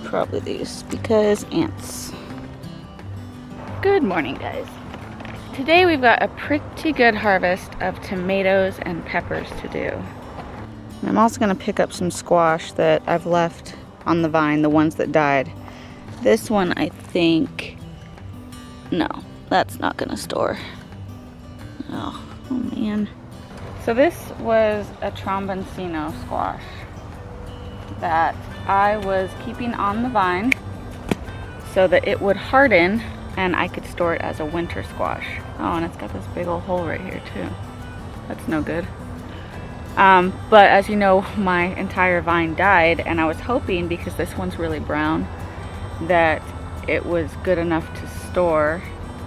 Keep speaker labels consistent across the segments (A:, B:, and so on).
A: Probably these because ants. Good morning, guys. Today we've got a pretty good harvest of tomatoes and peppers to do. And I'm also going to pick up some squash that I've left on the vine, the ones that died. This one, I think, no, that's not going to store. Oh man. So this was a tromboncino squash that I was keeping on the vine so that it would harden and I could store it as a winter squash. Oh, and it's got this big old hole right here too. That's no good. But as you know, my entire vine died, and I was hoping, because this one's really brown, that it was good enough to store.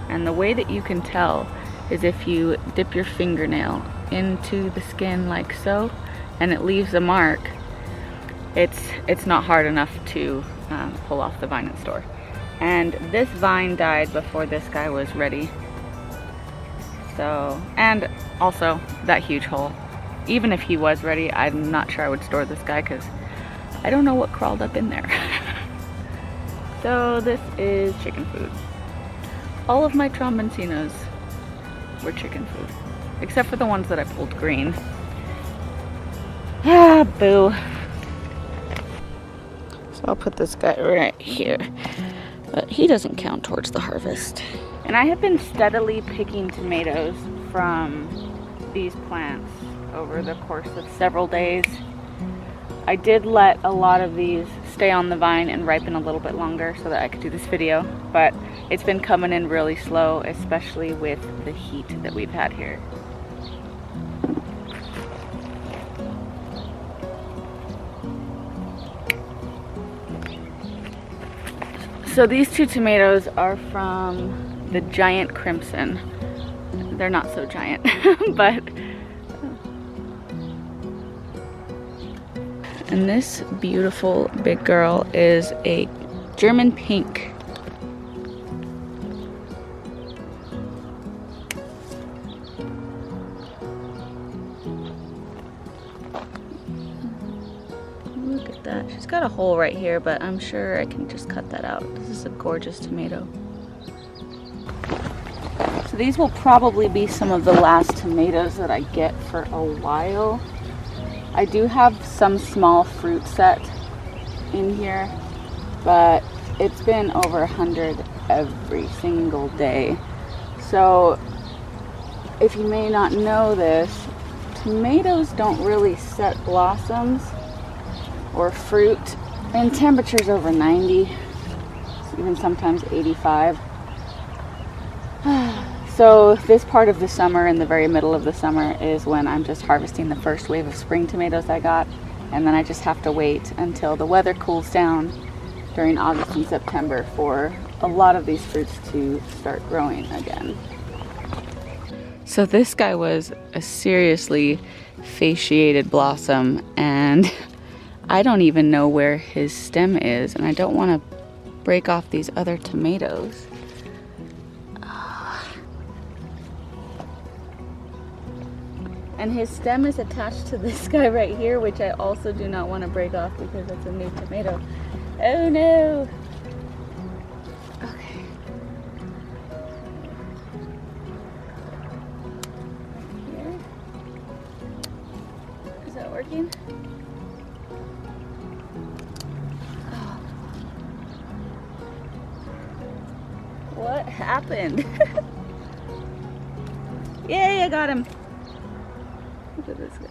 A: And the way that you can tell is if you dip your fingernail into the skin like so, and it leaves a mark, it's not hard enough to pull off the vine and store. And this vine died before this guy was ready. So, and also that huge hole. Even if he was ready, I'm not sure I would store this guy because I don't know what crawled up in there. So this is chicken food. All of my tromboncinos were chicken food, except for the ones that I pulled green. Ah, boo. So I'll put this guy right here, but he doesn't count towards the harvest. And I have been steadily picking tomatoes from these plants over the course of several days. I did let a lot of these stay on the vine and ripen a little bit longer so that I could do this video, but it's been coming in really slow, especially with the heat that we've had here. So these two tomatoes are from the giant crimson. They're not so giant, but... And this beautiful big girl is a German pink. Look at that. She's got a hole right here, but I'm sure I can just cut that out. This is a gorgeous tomato. So these will probably be some of the last tomatoes that I get for a while. I do have some small fruit set in here, but it's been over 100 every single day. So if you may not know this, tomatoes don't really set blossoms or fruit in temperatures over 90, even sometimes 85. So this part of the summer, in the very middle of the summer, is when I'm just harvesting the first wave of spring tomatoes I got, and then I just have to wait until the weather cools down during August and September for a lot of these fruits to start growing again. So this guy was a seriously fasciated blossom, and I don't even know where his stem is, and I don't want to break off these other tomatoes. And his stem is attached to this guy right here, which I also do not want to break off because it's a new tomato. Oh no! Okay. Here. Is that working? Oh. What happened? Yay, I got him! Look at this guy.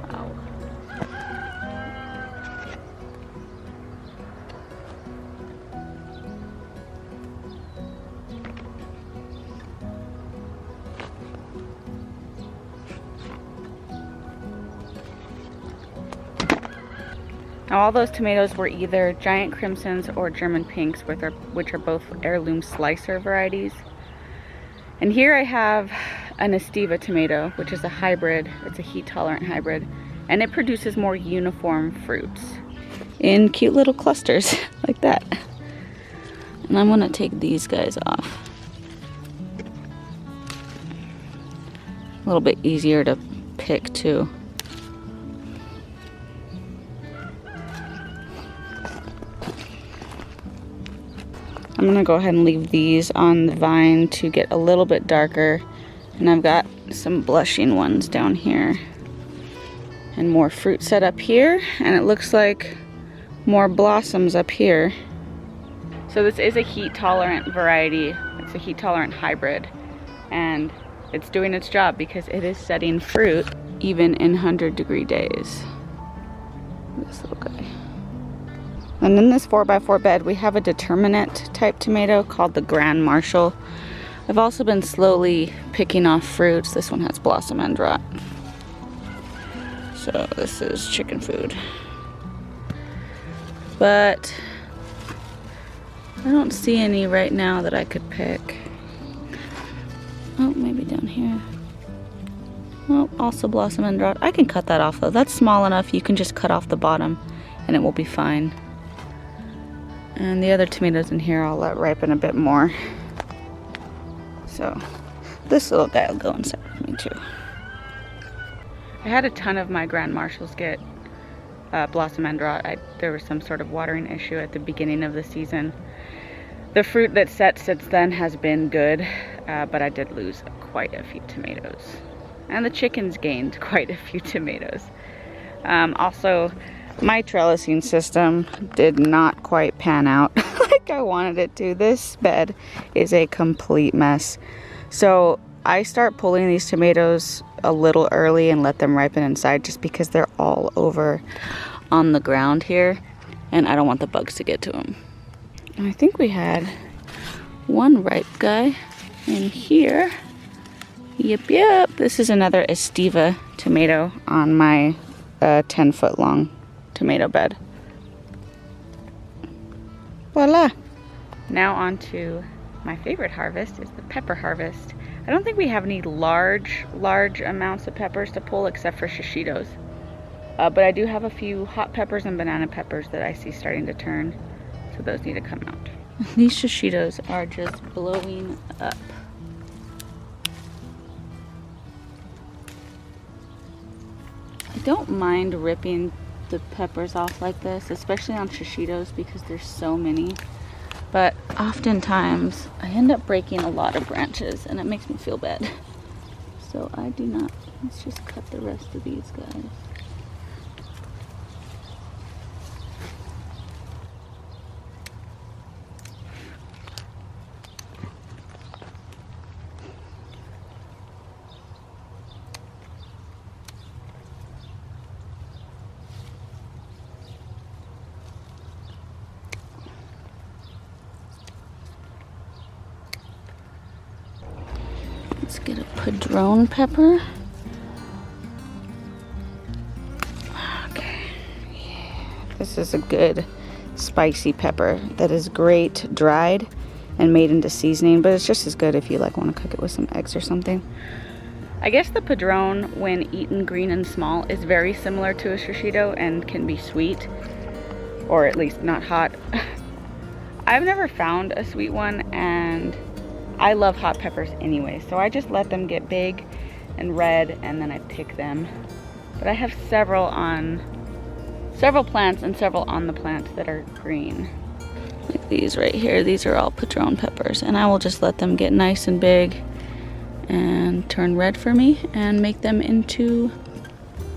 A: Wow. Now all those tomatoes were either giant crimsons or German pinks, which are both heirloom slicer varieties. And here I have an Estiva tomato, which is a hybrid. It's a heat-tolerant hybrid, and it produces more uniform fruits in cute little clusters like that. And I'm gonna take these guys off. A little bit easier to pick too. I'm gonna go ahead and leave these on the vine to get a little bit darker. And I've got some blushing ones down here. And more fruit set up here. And it looks like more blossoms up here. So this is a heat tolerant variety. It's a heat tolerant hybrid. And it's doing its job because it is setting fruit even in 100-degree days. This little guy. And in this 4x4 bed, we have a determinate type tomato called the Grand Marshal. I've also been slowly picking off fruits. This one has blossom end rot. So this is chicken food. But I don't see any right now that I could pick. Oh, maybe down here. Oh, also blossom end rot. I can cut that off though. That's small enough you can just cut off the bottom and it will be fine. And the other tomatoes in here I'll let ripen a bit more. So this little guy will go inside with me too. I had a ton of my Grand Marshals get blossom end rot. There was some sort of watering issue at the beginning of the season. The fruit that's set since then has been good, but I did lose quite a few tomatoes. And the chickens gained quite a few tomatoes. Also, my trellising system did not quite pan out like I wanted it to. This bed is a complete mess. So I start pulling these tomatoes a little early and let them ripen inside just because they're all over on the ground here and I don't want the bugs to get to them. And I think we had one ripe guy in here. Yep. This is another Estiva tomato on my 10-foot long tomato bed. Voila! Now on to my favorite harvest is the pepper harvest. I don't think we have any large amounts of peppers to pull except for shishitos. But I do have a few hot peppers and banana peppers that I see starting to turn. So those need to come out. These shishitos are just blowing up. I don't mind ripping the peppers off like this, especially on shishitos because there's so many. But oftentimes I end up breaking a lot of branches and it makes me feel bad. So I do not. Let's just cut the rest of these guys. Let's get a padron pepper. Okay, yeah. This is a good spicy pepper that is great dried and made into seasoning, but it's just as good if you like want to cook it with some eggs or something. I guess the padron, when eaten green and small, is very similar to a shishito and can be sweet, or at least not hot. I've never found a sweet one, and I love hot peppers anyway, so I just let them get big and red and then I pick them. But I have several plants and several on the plant that are green. Like these right here, these are all padron peppers, and I will just let them get nice and big and turn red for me and make them into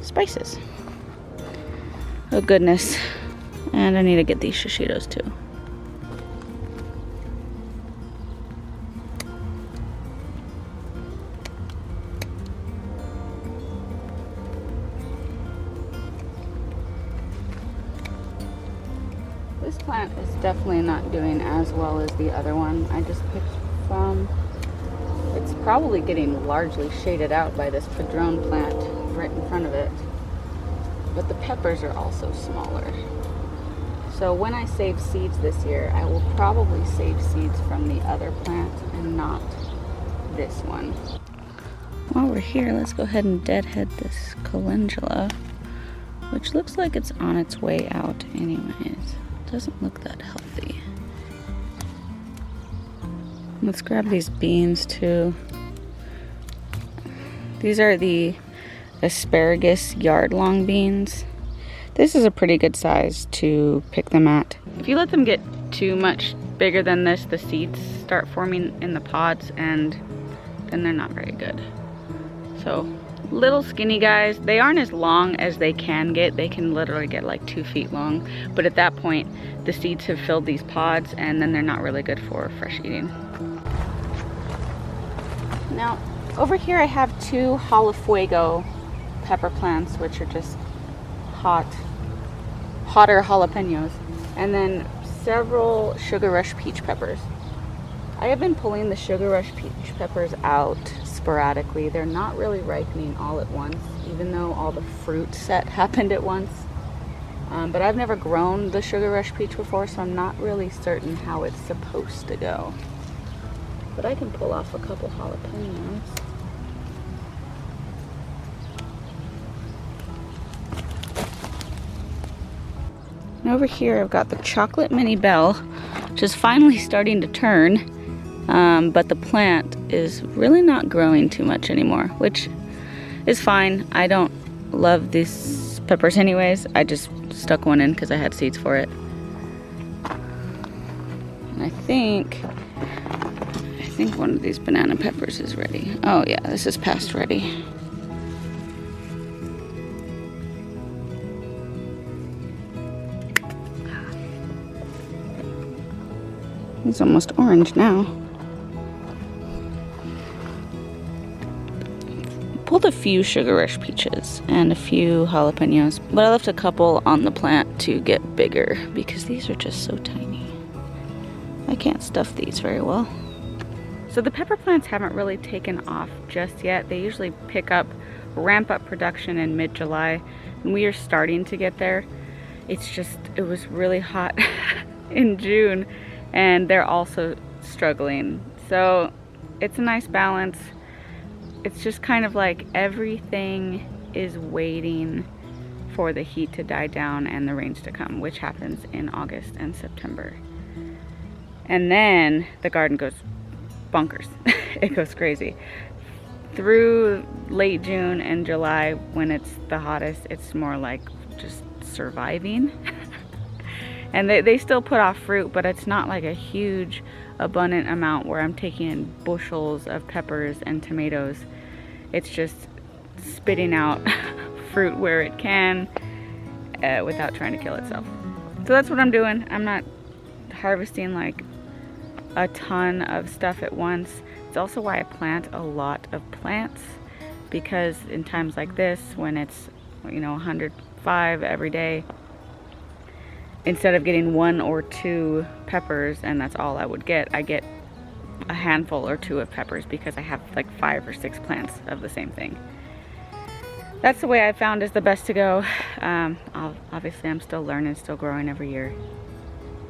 A: spices. Oh goodness. And I need to get these shishitos too. This plant is definitely not doing as well as the other one I just picked from. It's probably getting largely shaded out by this padron plant right in front of it. But the peppers are also smaller. So when I save seeds this year, I will probably save seeds from the other plant and not this one. While we're here, let's go ahead and deadhead this calendula, which looks like it's on its way out anyways. Doesn't look that healthy. Let's grab these beans too. These are the asparagus yard-long beans. This is a pretty good size to pick them at. If you let them get too much bigger than this, the seeds start forming in the pods, and then they're not very good. So little skinny guys, they aren't as long as they can get. They can literally get like 2 feet long, but at that point the seeds have filled these pods, and then they're not really good for fresh eating. Now over here I have 2 Jalafuego pepper plants, which are just hotter jalapenos, and then several Sugar Rush peach peppers. I have been pulling the Sugar Rush peach peppers out sporadically. They're not really ripening all at once, even though all the fruit set happened at once. But I've never grown the Sugar Rush peach before, so I'm not really certain how it's supposed to go. But I can pull off a couple jalapenos. And over here I've got the chocolate mini bell, which is finally starting to turn, but the plant is really not growing too much anymore, which is fine. I don't love these peppers anyways. I just stuck one in because I had seeds for it. And I think one of these banana peppers is ready. Oh yeah, this is past ready. It's almost orange now. Pulled a few Sugar Rush peaches and a few jalapenos, but I left a couple on the plant to get bigger because these are just so tiny. I can't stuff these very well. So the pepper plants haven't really taken off just yet. They usually ramp up production in mid-July, and we are starting to get there. It was really hot in June, and they're also struggling. So it's a nice balance. It's just kind of like everything is waiting for the heat to die down and the rains to come, which happens in August and September. And then the garden goes bonkers. It goes crazy. Through late June and July, when it's the hottest, it's more like just surviving. And they still put off fruit, but it's not like a huge abundant amount where I'm taking in bushels of peppers and tomatoes. It's just spitting out fruit where it can without trying to kill itself. So that's what I'm doing. I'm not harvesting like a ton of stuff at once. It's also why I plant a lot of plants, because in times like this, when it's 105 every day, instead of getting 1 or 2 peppers and that's all I would get, I get a handful or 2 of peppers because I have like 5 or 6 plants of the same thing. That's the way I found is the best to go. Obviously I'm still learning, still growing every year,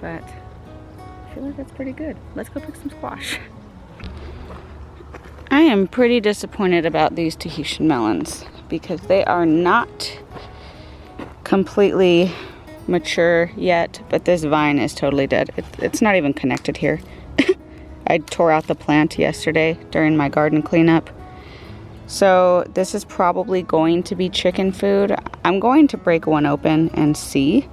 A: but I feel like that's pretty good. Let's go pick some squash. I am pretty disappointed about these Tahitian melons because they are not completely mature yet, but this vine is totally dead. It's not even connected here. I tore out the plant yesterday during my garden cleanup. So this is probably going to be chicken food. I'm going to break one open and see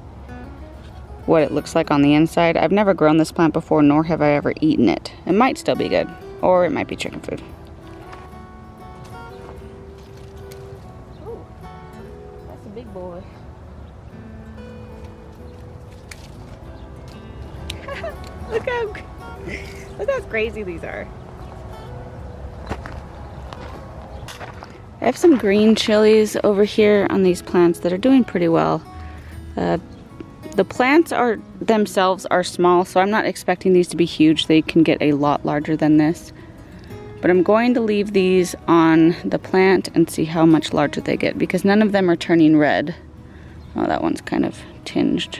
A: what it looks like on the inside. I've never grown this plant before, nor have I ever eaten it. It might still be good, or it might be chicken food. Ooh, that's a big boy. Look how crazy these are. I have some green chilies over here on these plants that are doing pretty well. The plants themselves are small, so I'm not expecting these to be huge. They can get a lot larger than this. But I'm going to leave these on the plant and see how much larger they get, because none of them are turning red. Oh, that one's kind of tinged.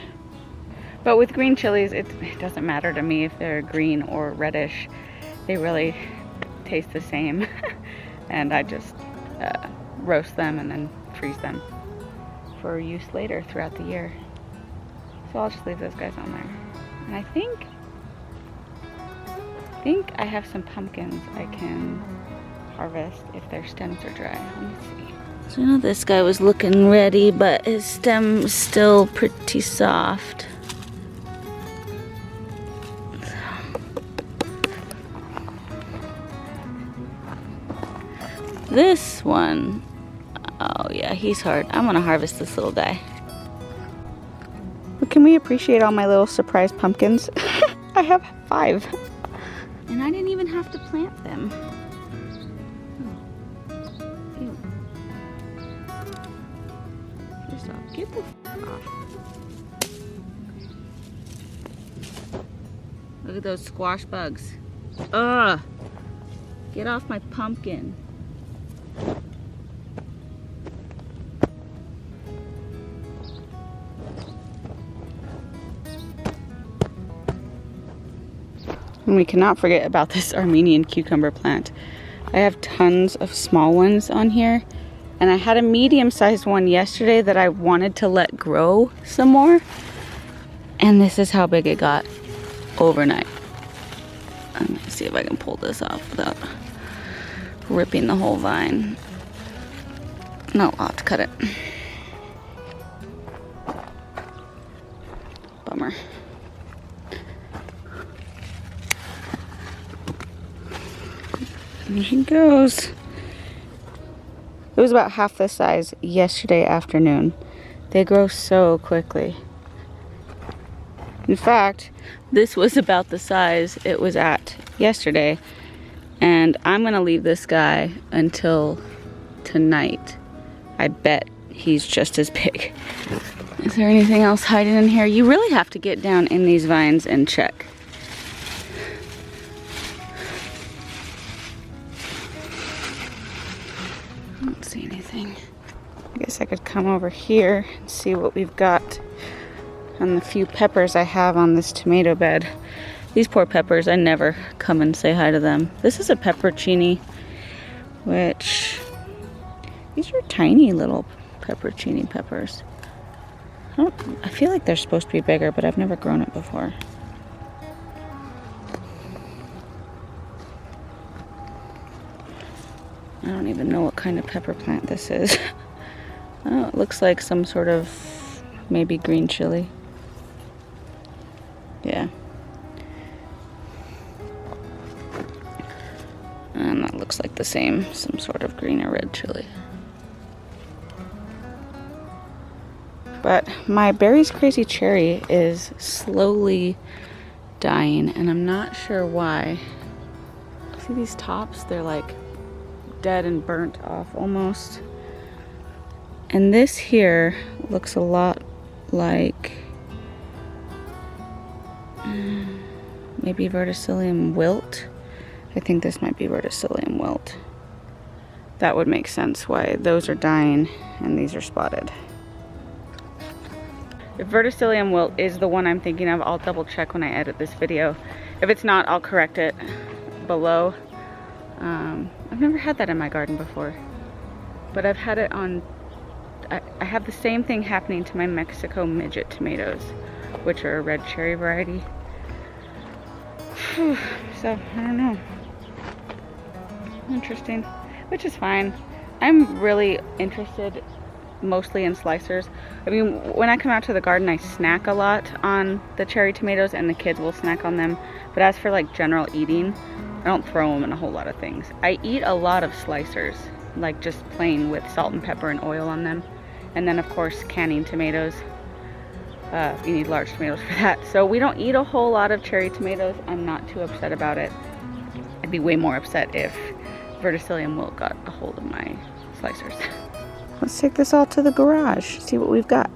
A: But with green chilies, it doesn't matter to me if they're green or reddish. They really taste the same. And I just roast them and then freeze them for use later throughout the year. So I'll just leave those guys on there. And I think I have some pumpkins I can harvest if their stems are dry. Let me see. So I know this guy was looking ready, but his stem is still pretty soft. this one, oh yeah, he's hard. I'm gonna harvest this little guy. But can we appreciate all my little surprise pumpkins? I have 5. And I didn't even have to plant them. Oh. Ew. First off, get the f off. Look at those squash bugs. Ugh! Get off my pumpkin. And we cannot forget about this Armenian cucumber plant. I have tons of small ones on here, and I had a medium-sized one yesterday that I wanted to let grow some more, and this is how big it got overnight. Let me see if I can pull this off without ripping the whole vine. No, I'll have to cut it. Bummer. There he goes. It was about half the size yesterday afternoon. They grow so quickly. In fact, this was about the size it was at yesterday. And I'm gonna leave this guy until tonight. I bet he's just as big. Is there anything else hiding in here? You really have to get down in these vines and check. I don't see anything. I guess I could come over here and see what we've got on the few peppers I have on this tomato bed. These poor peppers, I never come and say hi to them. This is a pepperoncini, which, these are tiny little pepperoncini peppers. I feel like they're supposed to be bigger, but I've never grown it before. I don't even know what kind of pepper plant this is. Oh, it looks like some sort of maybe green chili. Yeah. And that looks like the same, some sort of green or red chili. But my Berries Crazy Cherry is slowly dying, and I'm not sure why. See these tops? They're like dead and burnt off almost. And this here looks a lot like maybe verticillium wilt. I think this might be verticillium wilt. That would make sense why those are dying and these are spotted. If verticillium wilt is the one I'm thinking of, I'll double check when I edit this video. If it's not, I'll correct it below. I've never had that in my garden before, but I've had it on, I have the same thing happening to my Mexico midget tomatoes, which are a red cherry variety. So, I don't know. Interesting, which is fine. I'm really interested mostly in slicers. I mean, when I come out to the garden, I snack a lot on the cherry tomatoes, and the kids will snack on them. But as for like general eating, I don't throw them in a whole lot of things. I eat a lot of slicers, like just plain with salt and pepper and oil on them. And then of course canning tomatoes. You need large tomatoes for that. So we don't eat a whole lot of cherry tomatoes. I'm not too upset about it. I'd be way more upset if verticillium wilt got a hold of my slicers. Let's take this all to the garage, see what we've got.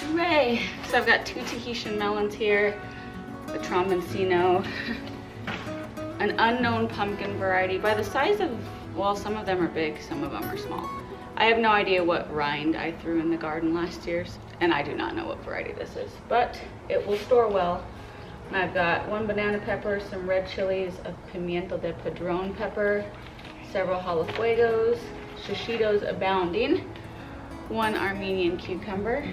A: Hooray! So I've got 2 Tahitian melons here, the Tromboncino, an unknown pumpkin variety by the size of, well, some of them are big, some of them are small. I have no idea what rind I threw in the garden last year, and I do not know what variety this is, but it will store well. And I've got 1 banana pepper, some red chilies, a pimiento de padron pepper, several jalapenos, shishitos abounding, 1 Armenian cucumber,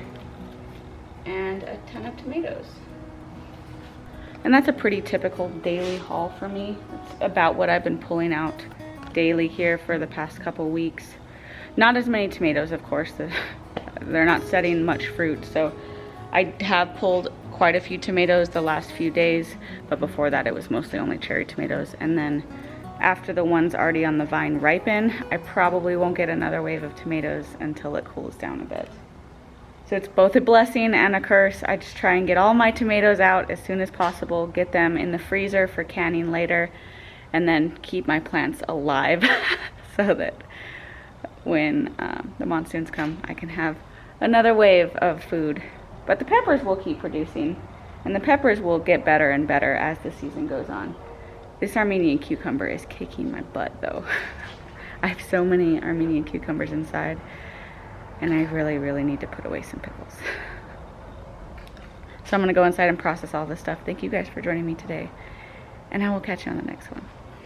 A: and a ton of tomatoes. And that's a pretty typical daily haul for me. It's about what I've been pulling out daily here for the past couple weeks. Not as many tomatoes, of course. They're not setting much fruit, so I have pulled quite a few tomatoes the last few days, but before that it was mostly only cherry tomatoes. And then after the ones already on the vine ripen, I probably won't get another wave of tomatoes until it cools down a bit. So it's both a blessing and a curse. I just try and get all my tomatoes out as soon as possible, get them in the freezer for canning later, and then keep my plants alive so that when the monsoons come, I can have another wave of food. But the peppers will keep producing, and the peppers will get better and better as the season goes on. This Armenian cucumber is kicking my butt though. I have so many Armenian cucumbers inside, and I really, really need to put away some pickles. So I'm gonna go inside and process all this stuff. Thank you guys for joining me today, and I will catch you on the next one.